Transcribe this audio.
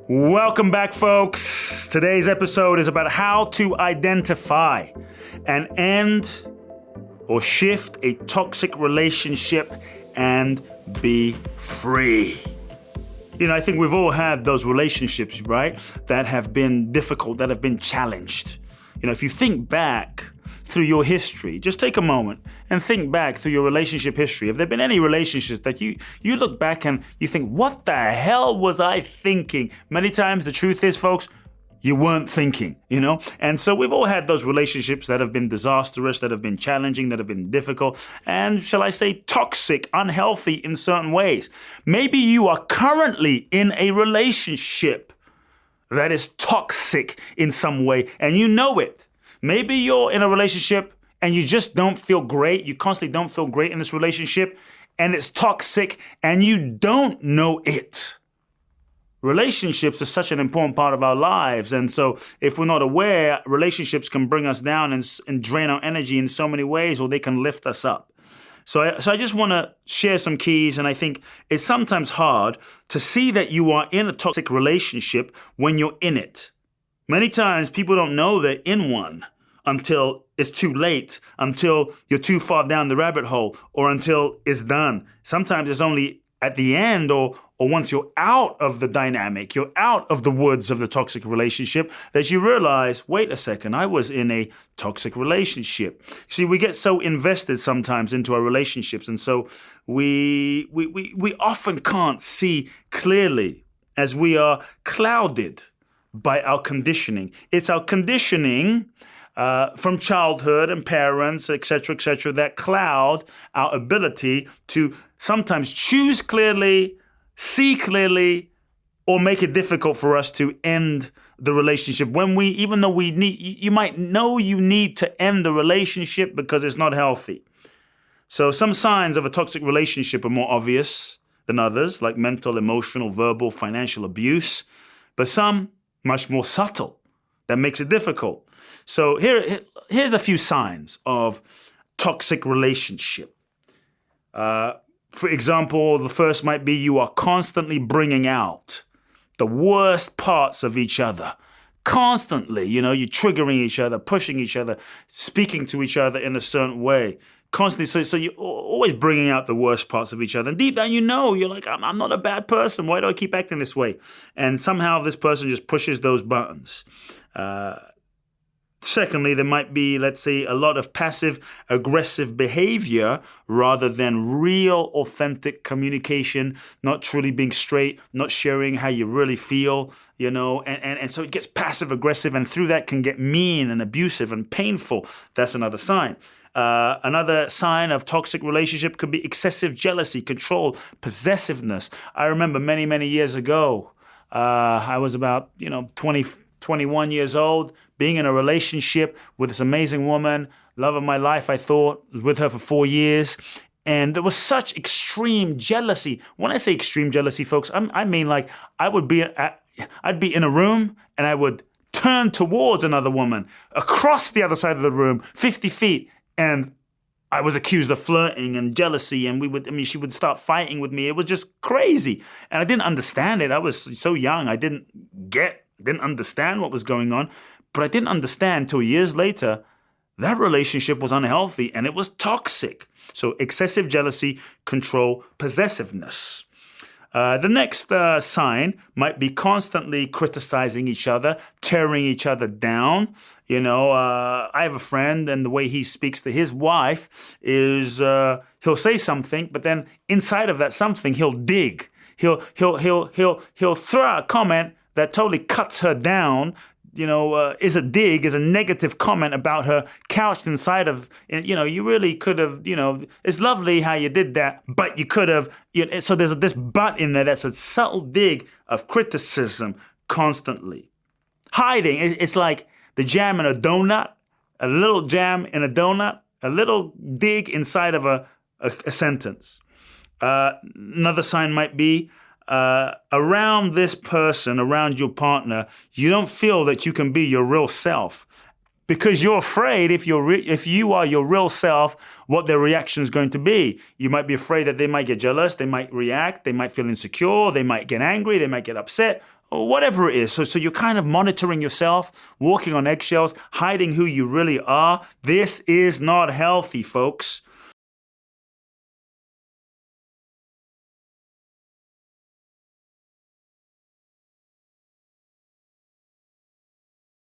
Welcome back, folks. Today's episode is about how to identify and end or shift a toxic relationship and be free. You know, I think we've all had those relationships, right, that have been difficult, that have been challenged. You know, if you think back through your history, just take a moment and think back through your relationship history. Have there been any relationships that you look back and you think, what the hell was I thinking? Many times the truth is, folks, you weren't thinking, you know? And so we've all had those relationships that have been disastrous, that have been challenging, that have been difficult, and shall I say toxic, unhealthy in certain ways. Maybe you are currently in a relationship that is toxic in some way, and you know it. Maybe you're in a relationship and you just don't feel great. You constantly don't feel great in this relationship, and it's toxic, and you don't know it. Relationships are such an important part of our lives. And so if we're not aware, relationships can bring us down and drain our energy in so many ways, or they can lift us up. So I just want to share some keys. And I think it's sometimes hard to see that you are in a toxic relationship when you're in it. Many times people don't know they're in one until it's too late, until you're too far down the rabbit hole, or until it's done. Sometimes it's only at the end or once you're out of the dynamic, you're out of the woods of the toxic relationship, that you realize, wait a second, I was in a toxic relationship. See, we get so invested sometimes into our relationships, and so we often can't see clearly as we are clouded by our conditioning. It's our conditioning from childhood and parents, et cetera, that cloud our ability to sometimes choose clearly, see clearly, or make it difficult for us to end the relationship when even though you might know you need to end the relationship because it's not healthy. So some signs of a toxic relationship are more obvious than others, like mental, emotional, verbal, financial abuse, but some much more subtle. That makes it difficult. So here's a few signs of toxic relationship. For example, the first might be you are constantly bringing out the worst parts of each other. Constantly, you know, you're triggering each other, pushing each other, speaking to each other in a certain way. Constantly, so you're always bringing out the worst parts of each other. And deep down, you know, you're like, I'm not a bad person. Why do I keep acting this way? And somehow this person just pushes those buttons. Secondly, there might be, let's say, a lot of passive-aggressive behavior rather than real, authentic communication, not truly being straight, not sharing how you really feel, you know, and so it gets passive-aggressive, and through that can get mean and abusive and painful. That's another sign. Another sign of toxic relationship could be excessive jealousy, control, possessiveness. I remember many, many years ago, I was about, 21 years old, being in a relationship with this amazing woman, love of my life, I thought, was with her for 4 years. And there was such extreme jealousy. When I say extreme jealousy, folks, I mean like I'd be in a room and I would turn towards another woman across the other side of the room, 50 feet, and I was accused of flirting and jealousy, and she would start fighting with me. It was just crazy. And I didn't understand it. I was so young. I didn't understand what was going on. But I didn't understand till years later that relationship was unhealthy and it was toxic. So excessive jealousy, control, possessiveness. The next sign might be constantly criticizing each other, tearing each other down. You know, I have a friend, and the way he speaks to his wife is he'll say something, but then inside of that something, he'll dig. He'll throw out a comment that totally cuts her down, is a dig, is a negative comment about her couched inside of, you really could have, it's lovely how you did that, but you could have, so there's this but in there that's a subtle dig of criticism constantly. Hiding, it's like the jam in a donut, a little jam in a donut, a little dig inside of a sentence. Another sign might be, around this person, around your partner, you don't feel that you can be your real self because you're afraid if you are your real self, what their reaction is going to be. You might be afraid that they might get jealous, they might react, they might feel insecure, they might get angry, they might get upset, or whatever it is. So you're kind of monitoring yourself, walking on eggshells, hiding who you really are. This is not healthy, folks.